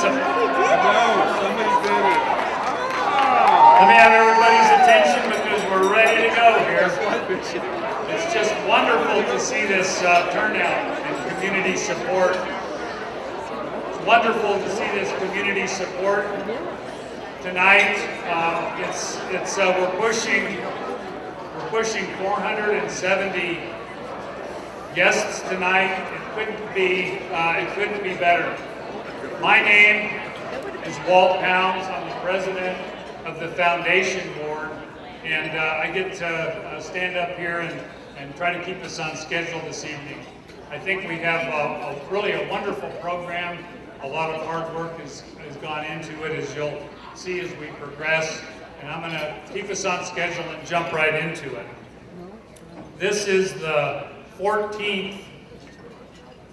It's a... No, somebody did it. Let me have everybody's attention because we're ready to go here. It's just wonderful to see this turnout and community support. It's wonderful to see this community support tonight. We're pushing 470 guests tonight. It couldn't be better. My name is Walt. I'm the president of the foundation board, and I get to stand up here and try to keep us on schedule this evening. I think we have really a wonderful program. A lot of hard work has gone into it, as you'll see as we progress, and I'm going to keep us on schedule and jump right into it. This is the 14th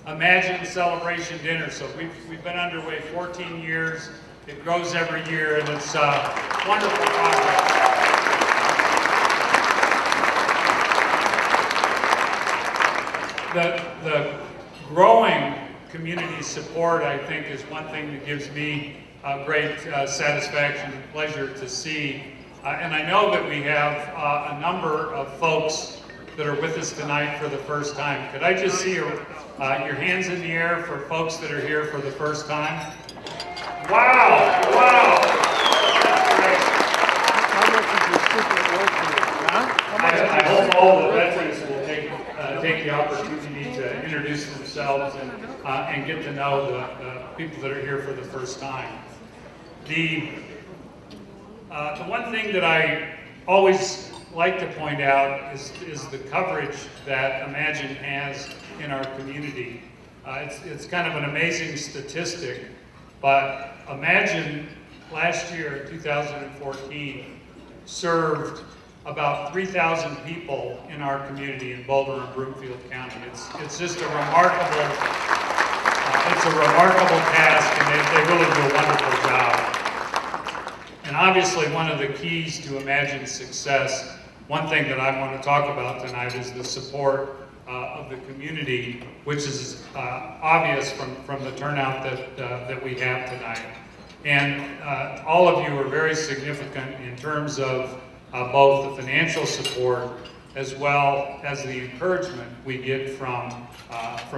Imagine Celebration Dinner, so we've been underway 14 years. It grows every year, and it's wonderful progress. The growing community support, I think, is one thing that gives me great satisfaction and pleasure to see. And I know that we have a number of folks that are with us tonight for the first time. Could I just see your hands in the air for folks that are here for the first time? Wow, wow. Great. How much is your secret work here? I hope all the veterans will take the opportunity to introduce themselves and get to know the people that are here for the first time. The one thing that I always like to point out is the coverage that Imagine has in our community. It's kind of an amazing statistic, but Imagine last year, 2014, served about 3,000 people in our community in Boulder and Broomfield County. It's just a remarkable task, and they really do a wonderful job. And obviously, one of the keys to Imagine's success, one thing that I want to talk about tonight is the support of the community, which is obvious from the turnout that we have tonight. And all of you are very significant in terms of both the financial support as well as the encouragement we get from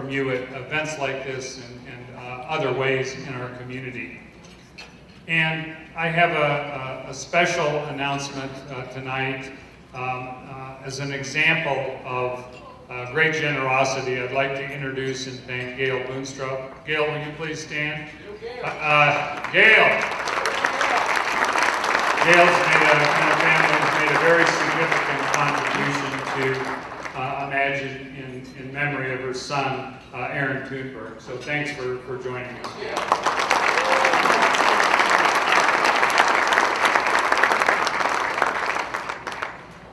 you at events like this and other ways in our community. And I have a special announcement tonight. As an example of great generosity, I'd like to introduce and thank Gail Boonstroke. Gail, will you please stand? Gail! Gail's and her family has made a very significant contribution to Imagine in memory of her son, Aaron Thunberg. So thanks for joining us, Gail.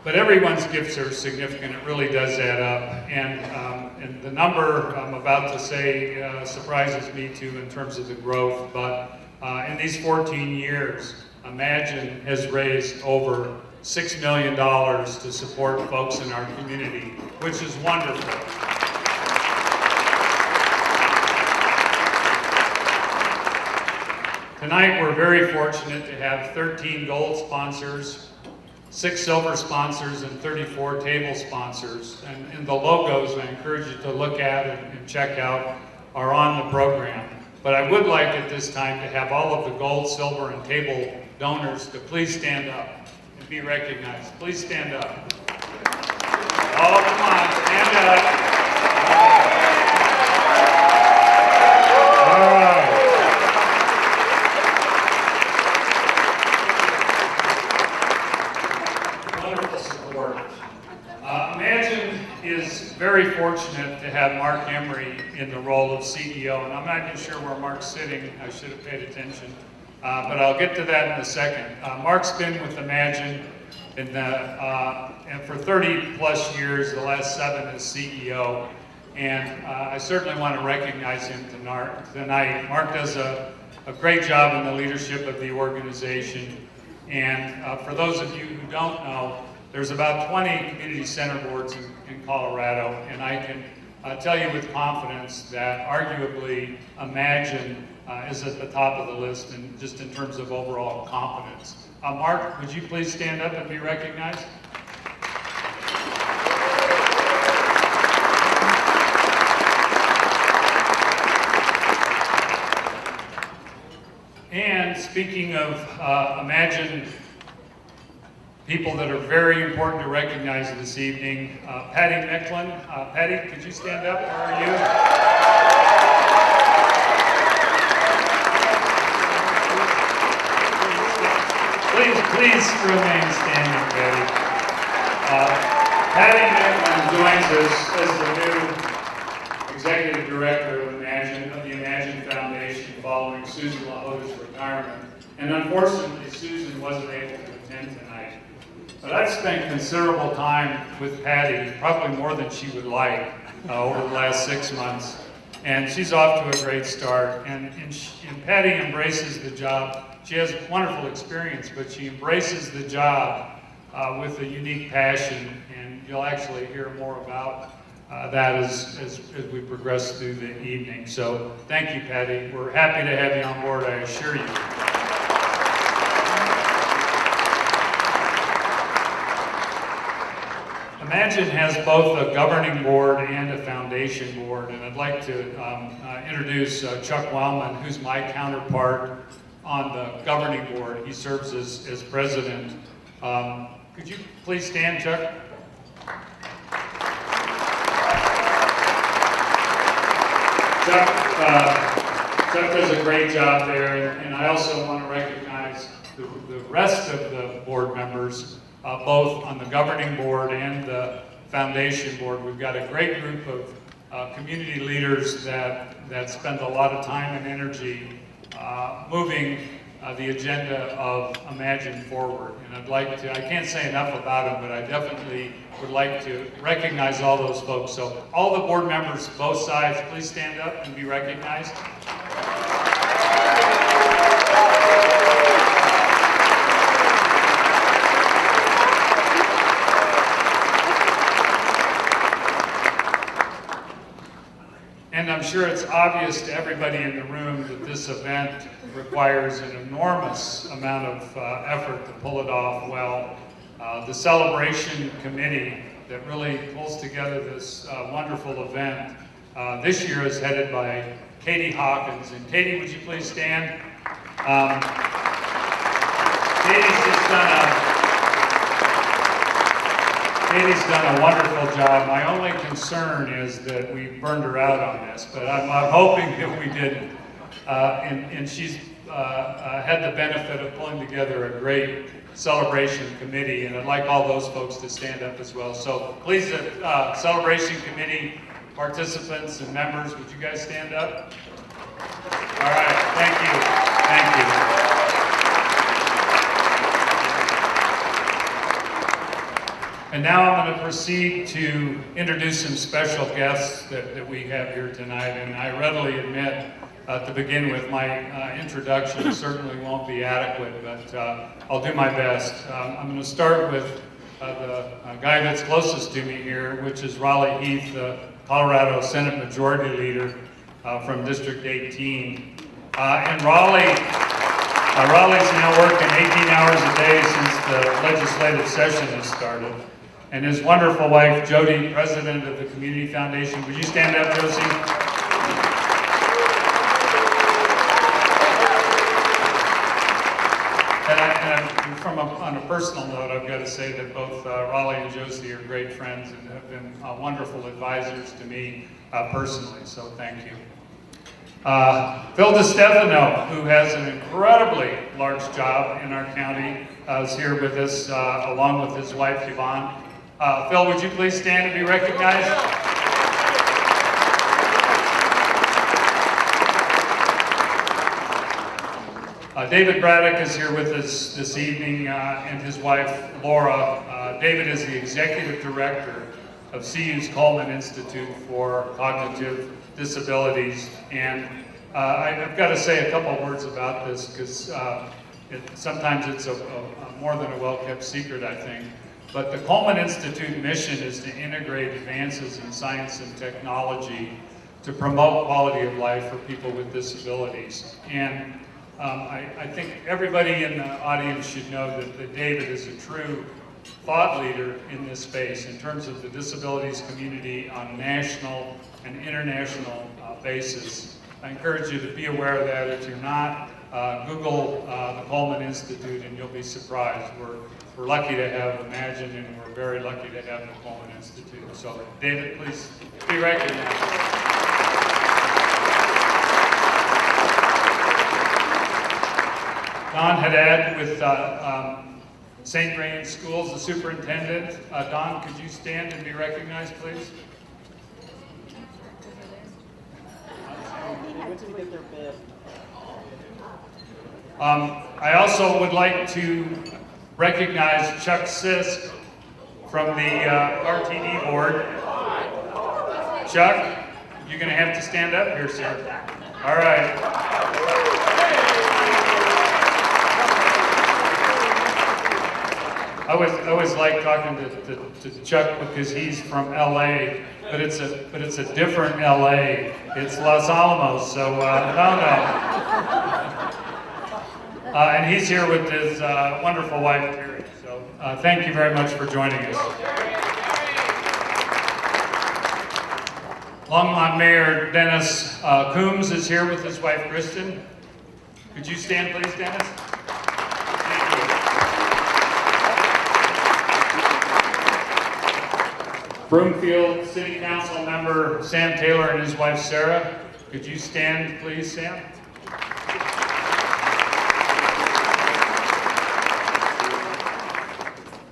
But everyone's gifts are significant. It really does add up. And the number I'm about to say surprises me too in terms of the growth. But in these 14 years, Imagine has raised over $6 million to support folks in our community, which is wonderful. Tonight, we're very fortunate to have 13 gold sponsors, 6 silver sponsors, and 34 table sponsors. And the logos I encourage you to look at and check out are on the program. But I would like at this time to have all of the gold, silver, and table donors to please stand up and be recognized. Please stand up. Oh, come on, stand up. All right. Wonderful support. Imagine is very fortunate to have Mark Emery in the role of CEO, and I'm not even sure where Mark's sitting. I should have paid attention. But I'll get to that in a second. Mark's been with Imagine and for 30 plus years, the last 7 as CEO. And I certainly want to recognize him tonight. Mark does a great job in the leadership of the organization. And for those of you who don't know, there's about 20 community center boards in Colorado, and I can tell you with confidence that arguably Imagine is at the top of the list and just in terms of overall competence. Mark, would you please stand up and be recognized? And speaking of Imagine people that are very important to recognize this evening, Patty Mecklin. Patty, could you stand up? Where are you? Please remain standing, Patty. Patty Mecklin joins us as the new Executive Director of the Imagine Foundation following Susan LaHota's retirement. And unfortunately, Susan wasn't able to attend tonight. But I've spent considerable time with Patty, probably more than she would like, over the last 6 months. And she's off to a great start. And Patty embraces the job. She has wonderful experience, but she embraces the job with a unique passion. And you'll actually hear more about that as we progress through the evening. So thank you, Patty. We're happy to have you on board, I assure you. Imagine has both a governing board and a foundation board, and I'd like to introduce Chuck Wellman, who's my counterpart on the governing board. He serves as president. Could you please stand, Chuck? Chuck does a great job there, and I also want to recognize the rest of the board members, both on the governing board and the foundation board. We've got a great group of community leaders that spend a lot of time and energy moving the agenda of Imagine forward. And I can't say enough about them, but I definitely would like to recognize all those folks. So all the board members, both sides, please stand up and be recognized. And I'm sure it's obvious to everybody in the room that this event requires an enormous amount of effort to pull it off well. The celebration committee that really pulls together this wonderful event this year is headed by Katie Hawkins. And Katie, would you please stand? Katie's done a wonderful job. My only concern is that we burned her out on this, but I'm hoping that we didn't. And she's had the benefit of pulling together a great celebration committee, and I'd like all those folks to stand up as well. So please, celebration committee participants and members, would you guys stand up? All right, thank you. Thank you. And now I'm going to proceed to introduce some special guests that we have here tonight. And I readily admit, to begin with, my introduction certainly won't be adequate, but I'll do my best. I'm going to start with the guy that's closest to me here, which is Raleigh Heath, the Colorado Senate Majority Leader from District 18. And Raleigh's now working 18 hours a day since the legislative session has started. And his wonderful wife, Jody, president of the Community Foundation. Would you stand up, Josie? And on a personal note, I've got to say that both Raleigh and Josie are great friends and have been wonderful advisors to me personally, so thank you. Phil DeStefano, who has an incredibly large job in our county, is here with us along with his wife, Yvonne. Phil, would you please stand and be recognized? David Braddock is here with us this evening, and his wife, Laura. David is the Executive Director of CU's Coleman Institute for Cognitive Disabilities. And I've got to say a couple of words about this because sometimes it's a more than a well-kept secret, I think. But the Coleman Institute mission is to integrate advances in science and technology to promote quality of life for people with disabilities. And I think everybody in the audience should know that David is a true thought leader in this space in terms of the disabilities community on a national and international basis. I encourage you to be aware of that. If you're not, Google the Coleman Institute and you'll be surprised. We're lucky to have Imagine, and we're very lucky to have the Coleman Institute. So David, please be recognized. Don Haddad with St. Rain Schools, the superintendent. Don, could you stand and be recognized, please? I also would like to recognize Chuck Sisk from the RTD board. Chuck, you're going to have to stand up here, sir. All right. I always like talking to Chuck because he's from LA, but it's a different LA. It's Los Alamos, so no. And he's here with his wonderful wife, Terry. So thank you very much for joining us. Longmont Mayor Dennis Coombs is here with his wife, Kristen. Could you stand, please, Dennis? Broomfield City Council member Sam Taylor and his wife Sarah. Could you stand, please, Sam?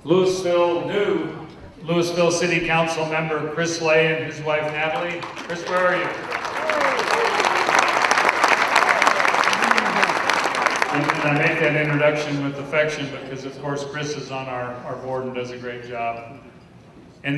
Louisville City Council member Chris Lay and his wife Natalie. Chris, where are you? And I make that introduction with affection because, of course, Chris is on our board and does a great job.